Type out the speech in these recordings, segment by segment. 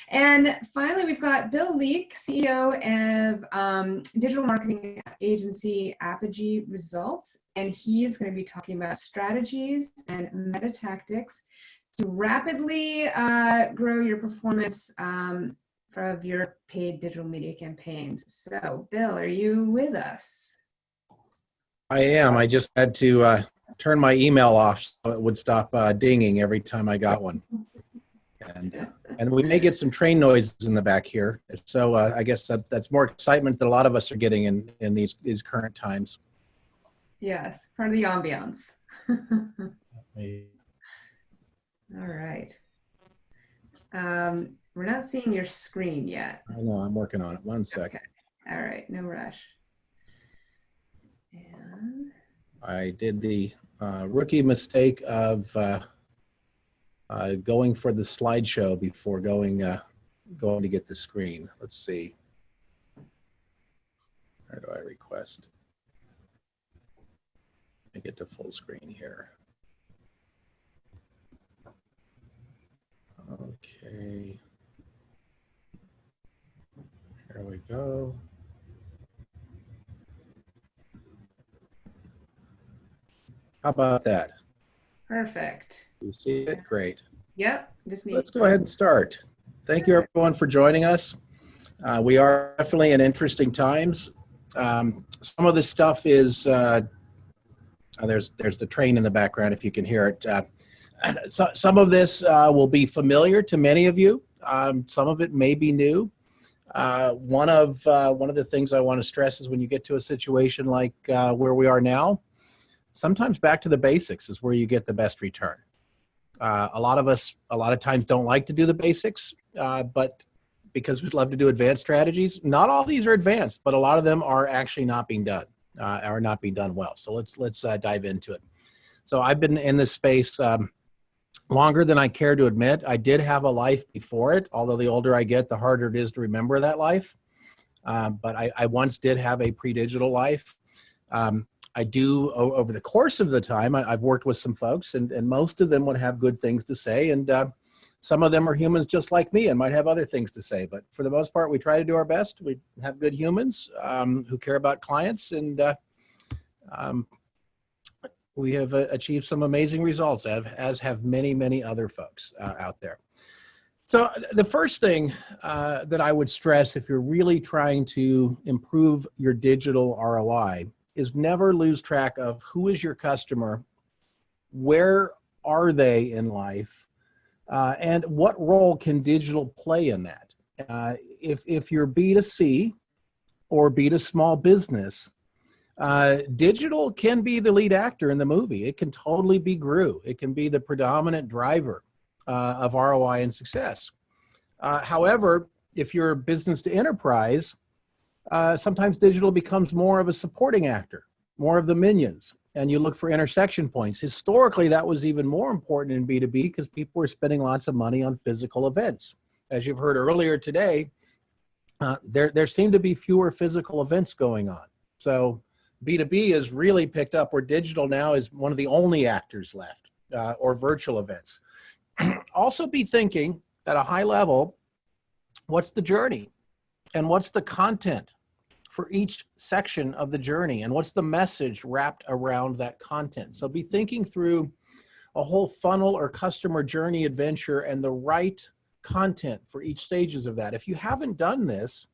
And finally, we've got Bill Leake, CEO of digital marketing agency Apogee Results, and he is going to be talking about strategies and meta tactics to rapidly grow your performance of your paid digital media campaigns. So, Bill, are you with us? I am. I just had to turn my email off so it would stop dinging every time I got one. And we may get some train noises in the back here. So I guess that's more excitement that a lot of us are getting in these current times. Yes, part of the ambiance. All right. We're not seeing your screen yet. I know, I'm working on it. One second. Okay. All right, no rush. And I did the rookie mistake of going for the slideshow before going to get the screen. Let's see. Where do I request? I get to full screen here. Okay. Here we go. How about that? perfect. You see it? Great. Yep. Let's go ahead and start. Thank you, everyone, for joining us. We are definitely in interesting times. Some of this stuff is, there's the train in the background, if you can hear it. Some of this will be familiar to many of you. Some of it may be new. One of the things I want to stress is when you get to a situation like where we are now, sometimes back to the basics is where you get the best return. A lot of us, a lot of times don't like to do the basics, but because we'd love to do advanced strategies, not all these are advanced, but a lot of them are actually not being done, or not being done well. So let's dive into it. So I've been in this space longer than I care to admit. I did have a life before it, although the older I get, the harder it is to remember that life. But I once did have a pre-digital life. I do, over the course of the time, I've worked with some folks, and most of them would have good things to say, and some of them are humans just like me and might have other things to say. But for the most part, we try to do our best. We have good humans who care about clients, and we have achieved some amazing results, as have many, many other folks out there. So the first thing that I would stress if you're really trying to improve your digital ROI is never lose track of who is your customer, where are they in life, and what role can digital play in that. If you're B2C or B2 small business, digital can be the lead actor in the movie. It can totally be GRU. It can be the predominant driver of ROI and success. However, if you're business to enterprise, sometimes digital becomes more of a supporting actor, more of the minions, and you look for intersection points. Historically, that was even more important in B2B because people were spending lots of money on physical events. As you've heard earlier today, there seem to be fewer physical events going on. So B2B has really picked up where digital now is one of the only actors left, or virtual events. Also be thinking at a high level, what's the journey and what's the content for each section of the journey, and what's the message wrapped around that content. So be thinking through a whole funnel or customer journey adventure and the right content for each stages of that. If you haven't done this,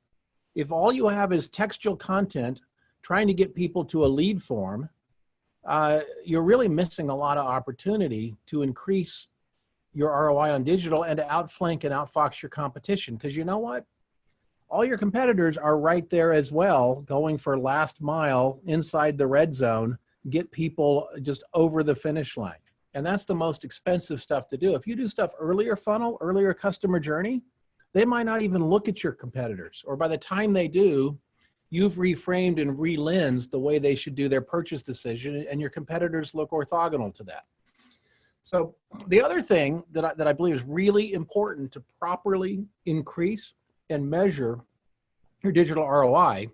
if all you have is textual content trying to get people to a lead form, you're really missing a lot of opportunity to increase your ROI on digital and to outflank and outfox your competition. Because you know what? All your competitors are right there as well, going for last mile inside the red zone, get people just over the finish line. And that's the most expensive stuff to do. If you do stuff earlier funnel, earlier customer journey, they might not even look at your competitors. Or by the time they do, you've reframed and relensed the way they should do their purchase decision, and your competitors look orthogonal to that. So the other thing that I believe is really important to properly increase and measure your digital ROI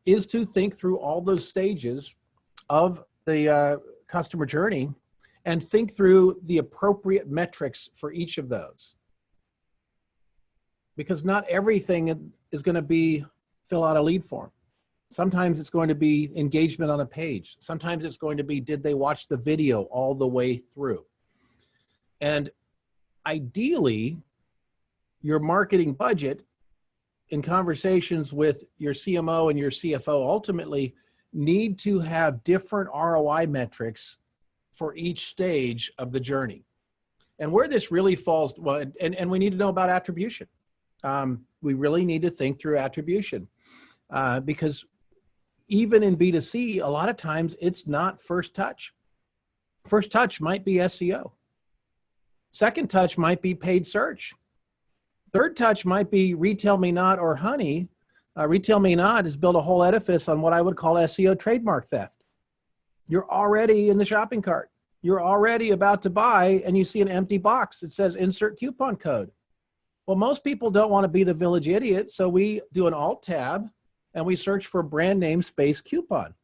is to think through all those stages of the customer journey and think through the appropriate metrics for each of those. because not everything is going to be fill out a lead form. Sometimes it's going to be engagement on a page. Sometimes it's going to be, did they watch the video all the way through? And ideally, your marketing budget in conversations with your CMO and your CFO ultimately need to have different ROI metrics for each stage of the journey. And where this really falls, well, and we need to know about attribution. We really need to think through attribution because even in B2C, a lot of times it's not first touch. First touch might be SEO. Second touch might be paid search. Third touch might be Retail Me Not or Honey. Retail Me Not has built a whole edifice on what I would call Seo Trademark Theft. You're already in the shopping cart. You're already about to buy and you see an empty box that says insert coupon code. Well, most people don't want to be the village idiot, so we do an alt tab and we search for brand name space coupon.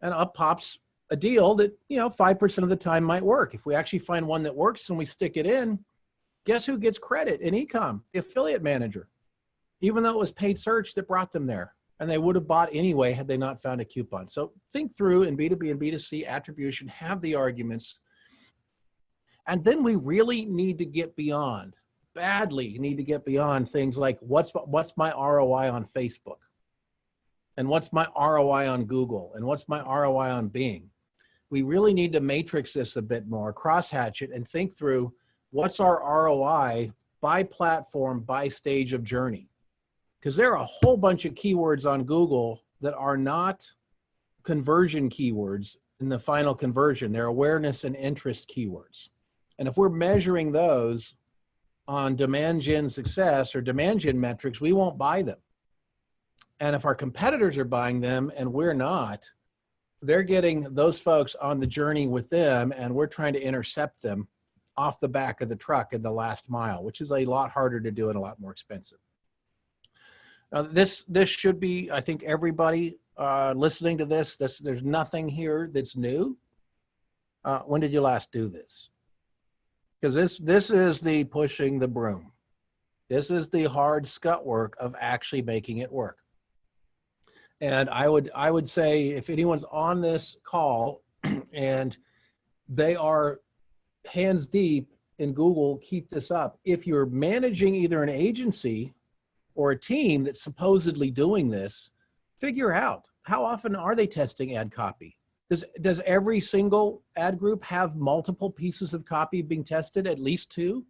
And up pops a deal that, 5% of the time might work. If we actually find one that works and we stick it in, guess who gets credit in e-com? The affiliate manager, even though it was paid search that brought them there. And they would have bought anyway had they not found a coupon. So think through in B2B and B2C attribution, have the arguments. And then we really need to get beyond, badly need to get beyond things like what's my ROI on Facebook? And what's my ROI on Google? And what's my ROI on Bing? We really need to matrix this a bit more, crosshatch it, and think through what's our ROI by platform, by stage of journey. Because there are a whole bunch of keywords on Google that are not conversion keywords in the final conversion. They're awareness and interest keywords. And if we're measuring those on demand gen success or demand gen metrics, we won't buy them. And if our competitors are buying them and we're not, they're getting those folks on the journey with them and we're trying to intercept them off the back of the truck in the last mile, which is a lot harder to do and a lot more expensive. This should be, I think, everybody listening to this, there's nothing here that's new. When did you last do this? Because this is the pushing the broom. This is the hard scut work of actually making it work. And I would say if anyone's on this call and they are hands deep in Google, keep this up. If you're managing either an agency or a team that's supposedly doing this, figure out how often are they testing ad copy? Does every single ad group have multiple pieces of copy being tested, at least 2?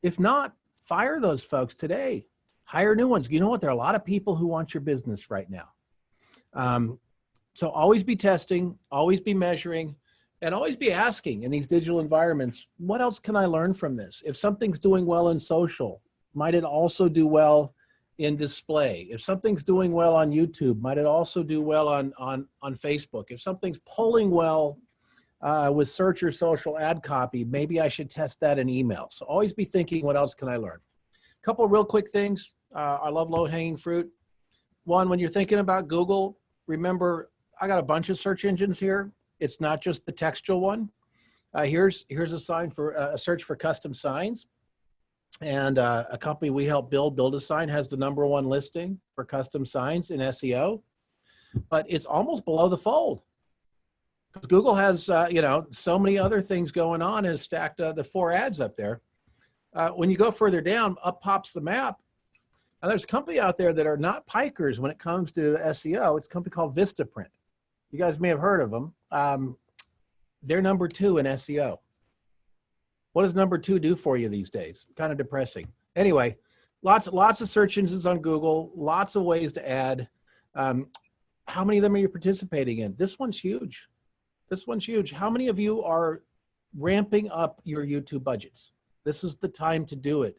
If not, fire those folks today. Hire new ones. You know what? There are a lot of people who want your business right now. So always be testing, always be measuring, and always be asking in these digital environments, what else can I learn from this? If something's doing well in social, might it also do well in display? If something's doing well on YouTube, might it also do well on Facebook? If something's pulling well with search or social ad copy, maybe I should test that in email. So always be thinking, what else can I learn? A couple of real quick things. I love low-hanging fruit. One, when you're thinking about Google, remember, I got a bunch of search engines here. It's not just the textual one. Here's a sign for a search for custom signs. And a company we help build a Sign, has the #1 listing for custom signs in SEO, but it's almost below the fold. Because Google has, so many other things going on and stacked the 4 ads up there. When you go further down, up pops the map. Now there's a company out there that are not pikers when it comes to SEO. It's a company called Vistaprint. You guys may have heard of them. They're #2 in SEO. What does #2 do for you these days? Kind of depressing. Anyway, lots of search engines on Google, lots of ways to add. How many of them are you participating in? This one's huge. This one's huge. How many of you are ramping up your YouTube budgets? This is the time to do it.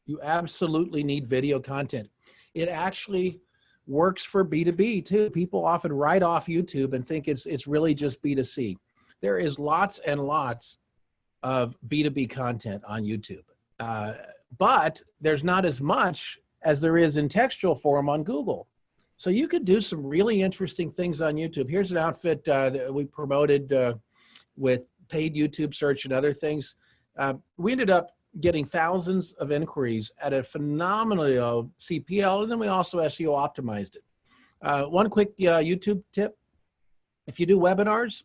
You absolutely need video content. It actually works for B2B too. People often write off YouTube and think it's really just B2C. There is lots and lots of B2B content on YouTube. But there's not as much as there is in textual form on Google. So you could do some really interesting things on YouTube. Here's an outfit that we promoted with paid YouTube search and other things. We ended up getting thousands of inquiries at a phenomenally low CPL, and then we also SEO optimized it. One quick YouTube tip: if you do webinars,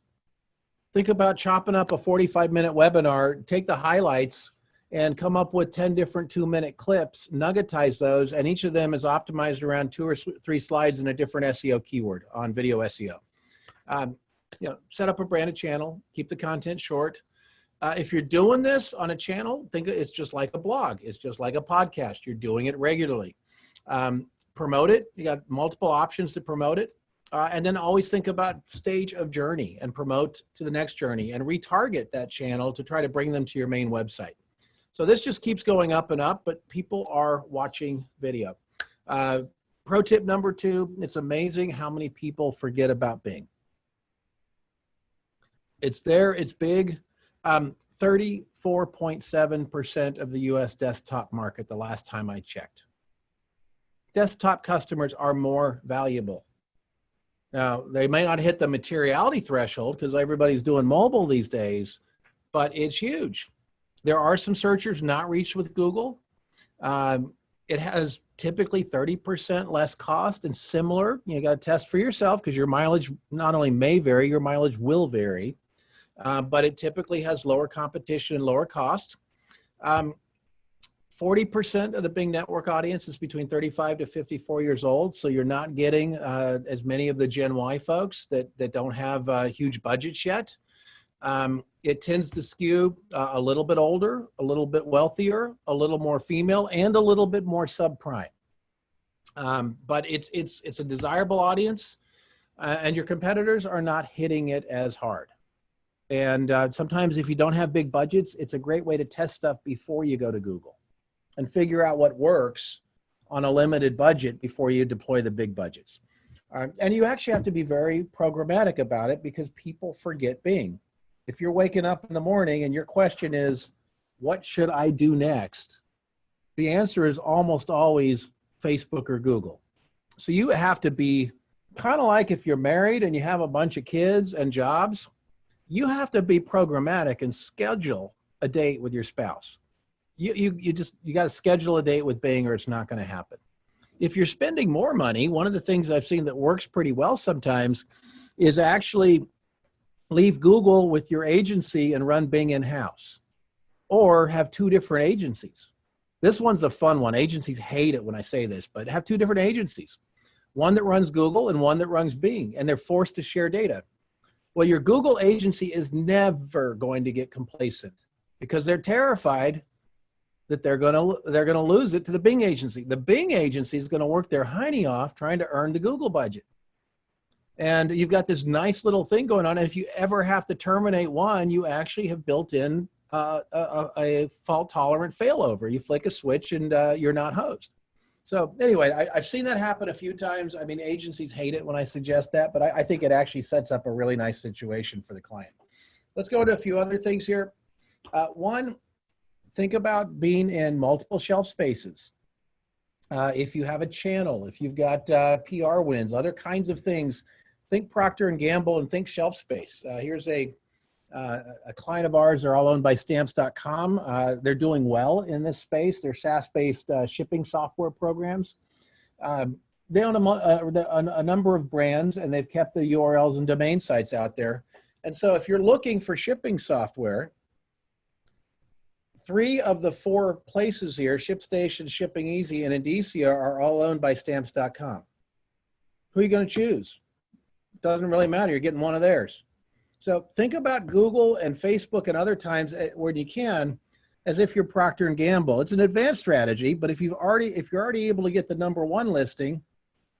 think about chopping up a 45-minute webinar, take the highlights, and come up with 10 different 2-minute clips, nuggetize those, and each of them is optimized around 2 or 3 slides in a different SEO keyword on video SEO. Set up a branded channel, keep the content short. If you're doing this on a channel, think it's just like a blog. It's just like a podcast. You're doing it regularly. Promote it. You got multiple options to promote it. And then always think about stage of journey and promote to the next journey and retarget that channel to try to bring them to your main website. So this just keeps going up and up, but people are watching video. Pro tip number 2, it's amazing how many people forget about Bing. It's there, it's big. 34.7% of the US desktop market the last time I checked. Desktop customers are more valuable. Now, they may not hit the materiality threshold because everybody's doing mobile these days, but it's huge. There are some searchers not reached with Google. It has typically 30% less cost and similar. You got to test for yourself because your mileage not only may vary, your mileage will vary. But it typically has lower competition and lower cost. 40% of the Bing network audience is between 35 to 54 years old. So you're not getting as many of the Gen Y folks that don't have huge budgets yet. It tends to skew a little bit older, a little bit wealthier, a little more female, and a little bit more subprime. But it's a desirable audience, and your competitors are not hitting it as hard. And sometimes if you don't have big budgets, it's a great way to test stuff before you go to Google and figure out what works on a limited budget before you deploy the big budgets. And you actually have to be very programmatic about it because people forget Bing. If you're waking up in the morning and your question is, what should I do next? The answer is almost always Facebook or Google. So you have to be kind of like if you're married and you have a bunch of kids and jobs, you have to be programmatic and schedule a date with your spouse. You got to schedule a date with Bing or it's not going to happen. If you're spending more money, one of the things I've seen that works pretty well sometimes is actually leave Google with your agency and run Bing in-house, or have 2 different agencies. This one's a fun one. Agencies hate it when I say this, but have 2 different agencies. One that runs Google and one that runs Bing, and they're forced to share data. Well, your Google agency is never going to get complacent because they're terrified that they're going to lose it to the Bing agency. The Bing agency is going to work their hiney off trying to earn the Google budget. And you've got this nice little thing going on. And if you ever have to terminate one, you actually have built in a fault-tolerant failover. You flick a switch and you're not hosed. So anyway, I've seen that happen a few times. I mean, agencies hate it when I suggest that, but I think it actually sets up a really nice situation for the client. Let's go to a few other things here. One, think about being in multiple shelf spaces. If you have a channel, if you've got PR wins, other kinds of things, think Procter & Gamble and think shelf space. Here's a client of ours. They're all owned by stamps.com. They're doing well in this space. They're SaaS-based shipping software programs. They own a number of brands, and they've kept the URLs and domain sites out there. And so if you're looking for shipping software, 3 of the 4 places here, ShipStation, Shipping Easy, and Indicia, are all owned by stamps.com. Who are you going to choose? Doesn't really matter. You're getting one of theirs. So think about Google and Facebook and other times when you can, as if you're Procter & Gamble. It's an advanced strategy, but if you're already able to get the #1 listing,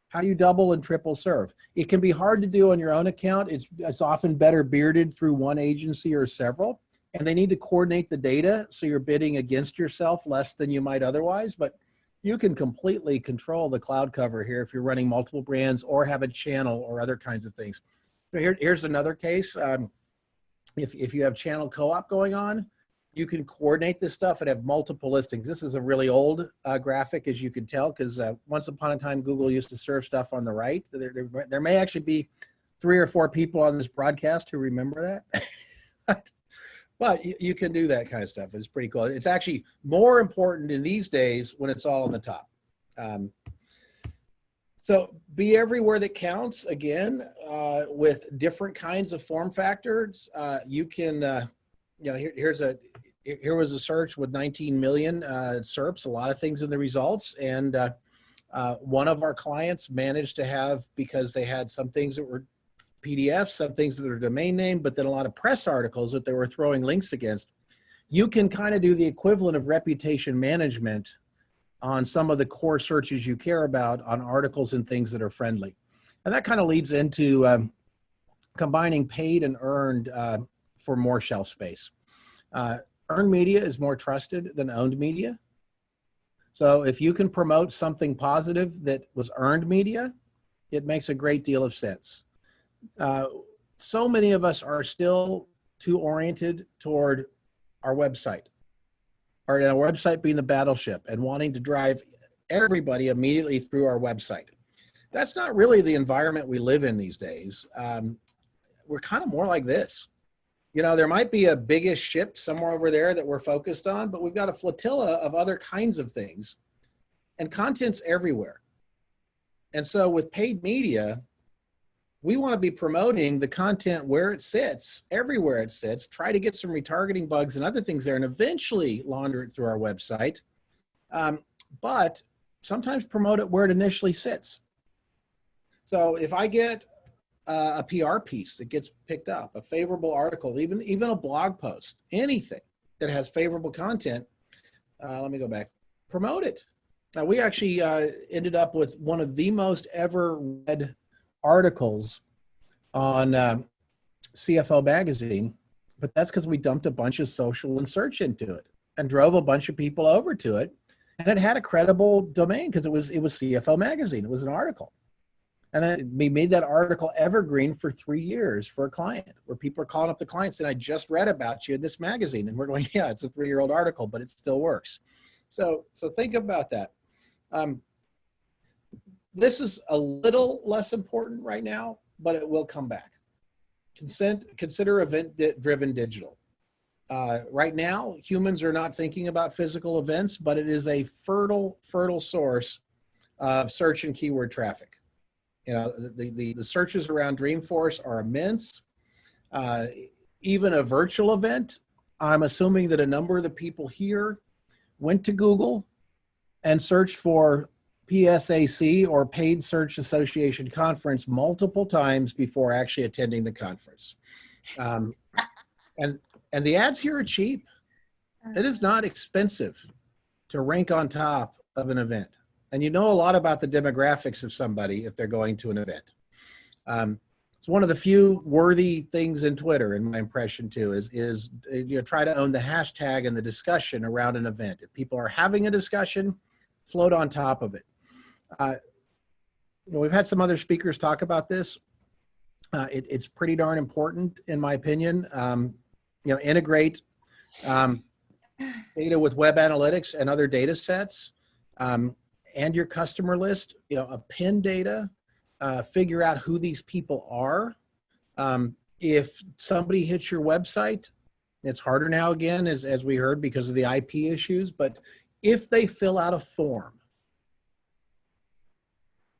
how do you double and triple serve? It can be hard to do on your own account. It's often better bearded through one agency or several, and they need to coordinate the data so you're bidding against yourself less than you might otherwise. But you can completely control the cloud cover here if you're running multiple brands or have a channel or other kinds of things. So here's another case. If you have channel co-op going on, you can coordinate this stuff and have multiple listings. This is a really old graphic, as you can tell, because once upon a time, Google used to serve stuff on the right. There may actually be 3 or 4 people on this broadcast who remember that. But you can do that kind of stuff. It's pretty cool. It's actually more important in these days when it's all on the top. So be everywhere that counts. Again, with different kinds of form factors, you can, you know, here was a search with 19 million SERPs, a lot of things in the results. And one of our clients managed to have, because they had some things that were PDFs, some things that are domain name, but then a lot of press articles that they were throwing links against. You can kind of do the equivalent of reputation management on some of the core searches you care about on articles and things that are friendly. And that kind of leads into combining paid and earned for more shelf space. Earned media is more trusted than owned media. So if you can promote something positive that was earned media, it makes a great deal of sense. So many of us are still too oriented toward our website, or our website being the battleship, and wanting to drive everybody immediately through our website. That's not really the environment we live in these days. We're kind of more like this. You know, there might be a biggest ship somewhere over there that we're focused on, but we've got a flotilla of other kinds of things, and content's everywhere. And so with paid media, we want to be promoting the content where it sits, everywhere it sits, try to get some retargeting bugs and other things there, and eventually launder it through our website. But sometimes promote it where it initially sits. So if I get a PR piece that gets picked up, a favorable article, even a blog post, anything that has favorable content, let me go back, promote it. Now, we actually ended up with one of the most ever read articles on CFO magazine, but that's because we dumped a bunch of social and search into it and drove a bunch of people over to it, and it had a credible domain because it was CFO magazine. It was an article, and then we made that article evergreen for 3 years for a client, where people are calling up the client saying, "I just read about you in this magazine," and we're going, "Yeah, it's a 3-year-old article, but it still works." So think about that. This is a little less important right now, but it will come back. Consider event-driven digital. Right now, humans are not thinking about physical events, but it is a fertile source of search and keyword traffic. You know, the searches around Dreamforce are immense. Even a virtual event, I'm assuming that a number of the people here went to Google and searched for PSAC, or Paid Search Association conference, multiple times before actually attending the conference. And the ads here are cheap. It is not expensive to rank on top of an event. And you know a lot about the demographics of somebody if they're going to an event. It's one of the few worthy things in Twitter, in my impression too, is you know, try to own the hashtag and the discussion around an event. If people are having a discussion, float on top of it. You know, we've had some other speakers talk about this. It's pretty darn important, in my opinion. You know, integrate data with web analytics and other data sets, and your customer list. You know, append data, figure out who these people are. If somebody hits your website, it's harder now again, as we heard, because of the IP issues, but if they fill out a form,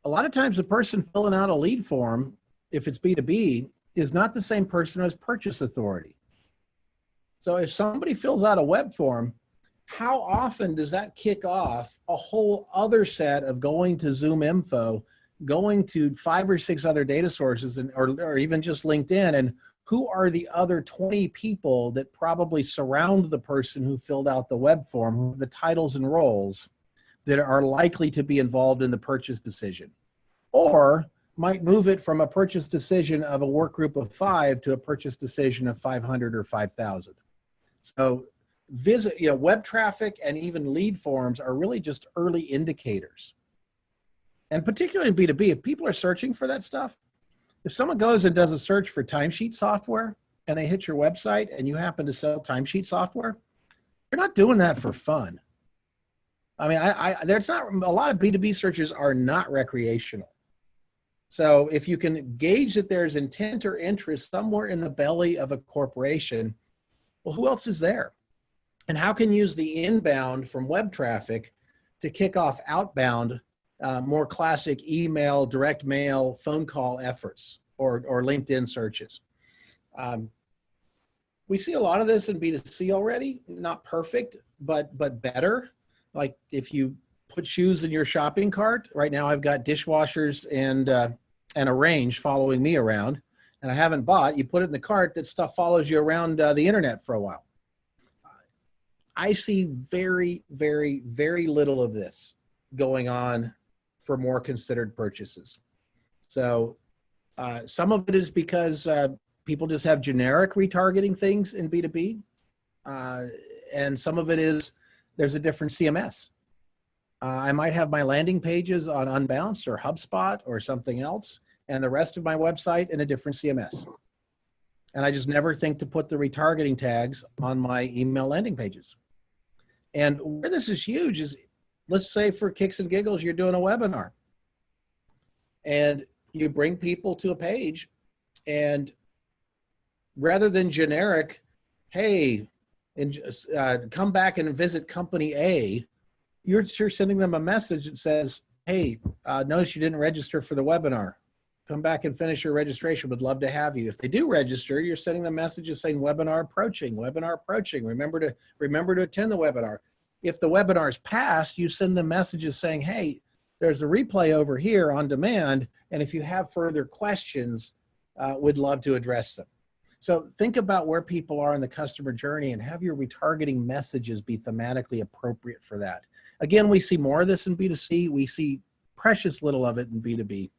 a lot of times the person filling out a lead form, if it's B2B, is not the same person as purchase authority. So if somebody fills out a web form, how often does that kick off a whole other set of going to Zoom Info, going to 5 or 6 other data sources, or even just LinkedIn, and who are the other 20 people that probably surround the person who filled out the web form, the titles and roles that are likely to be involved in the purchase decision, or might move it from a purchase decision of a work group of 5 to a purchase decision of 500 or 5,000. So you know, web traffic and even lead forms are really just early indicators. And particularly in B2B, if people are searching for that stuff, if someone goes and does a search for timesheet software and they hit your website and you happen to sell timesheet software, you're not doing that for fun. I mean, there's not, a lot of B2B searches are not recreational. So if you can gauge that there's intent or interest somewhere in the belly of a corporation, Well, who else is there? And how can you use the inbound from web traffic to kick off outbound, more classic email, direct mail, phone call efforts, or LinkedIn searches? We see a lot of this in B2C already, not perfect, but better. Like if you put shoes in your shopping cart, right now I've got dishwashers and a range following me around, and I haven't bought. You put it in the cart, that stuff follows you around the internet for a while. I see very, very, very little of this going on for more considered purchases. So some of it is because people just have generic retargeting things in B2B. And some of it is there's a different CMS. I might have my landing pages on Unbounce or HubSpot or something else, and the rest of my website in a different CMS. And I just never think to put the retargeting tags on my email landing pages. And where this is huge is, let's say for kicks and giggles, you're doing a webinar and you bring people to a page, and rather than generic, hey, and come back and visit company A, you're sending them a message that says, hey, notice you didn't register for the webinar. Come back and finish your registration. Would love to have you. If they do register, you're sending them messages saying webinar approaching, webinar approaching. Remember to attend the webinar. If the webinar's passed, you send them messages saying, hey, there's a replay over here on demand, and if you have further questions, we'd love to address them. So think about where people are in the customer journey and have your retargeting messages be thematically appropriate for that. Again, we see more of this in B2C. We see precious little of it in B2B.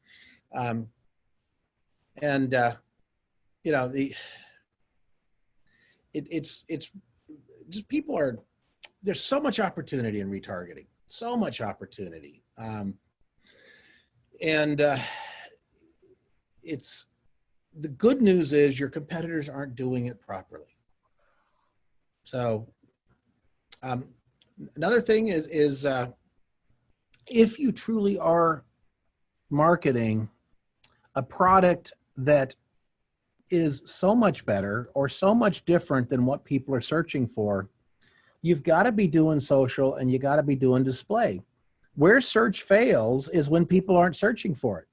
You know, it's just people are, there's so much opportunity in retargeting, so much opportunity. It's, the good news is your competitors aren't doing it properly. So another thing is if you truly are marketing a product that is so much better or so much different than what people are searching for, you've got to be doing social and you got to be doing display. Where search fails is when people aren't searching for it.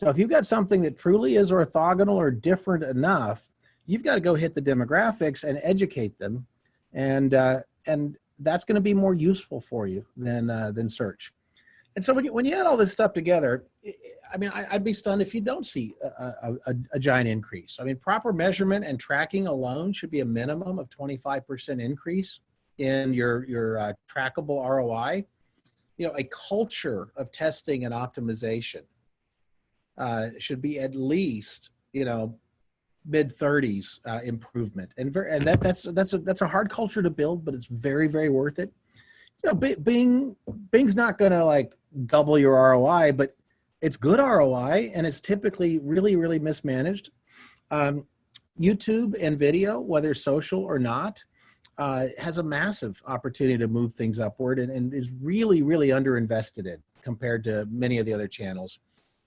So if you've got something that truly is orthogonal or different enough, you've got to go hit the demographics and educate them, and that's going to be more useful for you than search. And so when you add all this stuff together, I mean, I'd be stunned if you don't see a giant increase. I mean, proper measurement and tracking alone should be a minimum of 25% increase in your trackable ROI. You know, a culture of testing and optimization should be at least, you know, mid-30s improvement, and that's a hard culture to build, but it's very, very worth it. You know, Bing's not going to like double your ROI, but it's good ROI, and it's typically really, really mismanaged. YouTube and video, whether social or not, has a massive opportunity to move things upward, and is really, really underinvested in compared to many of the other channels.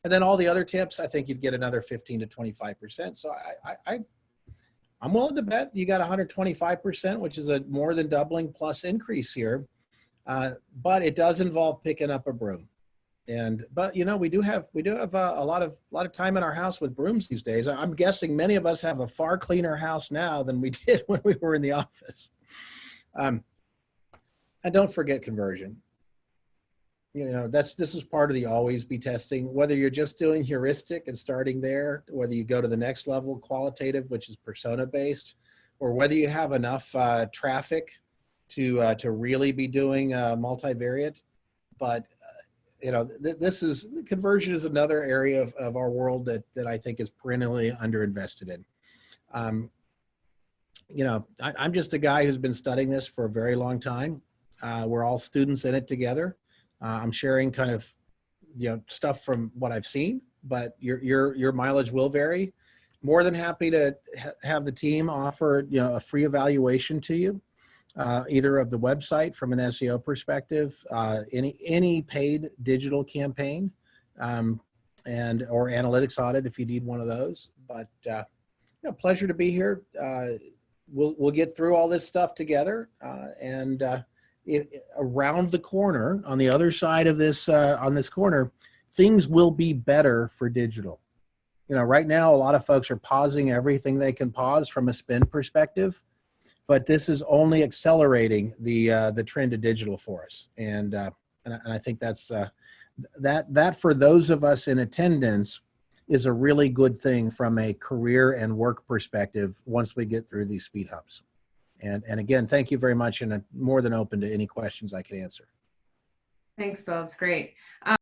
And then all the other tips, I think you'd get another 15 to 25%. So I'm willing to bet you got 125%, which is a more than doubling plus increase here. But it does involve picking up a broom. But you know, we do have a lot of time in our house with brooms these days. I'm guessing many of us have a far cleaner house now than we did when we were in the office. And don't forget conversion. You know, this is part of the always be testing, whether you're just doing heuristic and starting there, whether you go to the next level, qualitative, which is persona based, or whether you have enough traffic to really be doing multivariate. But you know, conversion is another area of our world that I think is perennially underinvested in. You know, I'm just a guy who's been studying this for a very long time. We're all students in it together. I'm sharing kind of, you know, stuff from what I've seen, but your mileage will vary. More than happy to have the team offer, you know, a free evaluation to you, either of the website from an SEO perspective, any paid digital campaign, or analytics audit if you need one of those. But you know, pleasure to be here. we'll get through all this stuff together, and around the corner, on the other side of this, on this corner, things will be better for digital. You know, right now, a lot of folks are pausing everything they can pause from a spend perspective, but this is only accelerating the trend to digital for us. And I think that's that for those of us in attendance is a really good thing from a career and work perspective once we get through these speed humps. And again, thank you very much, and I'm more than open to any questions I can answer. Thanks, Bill. It's great.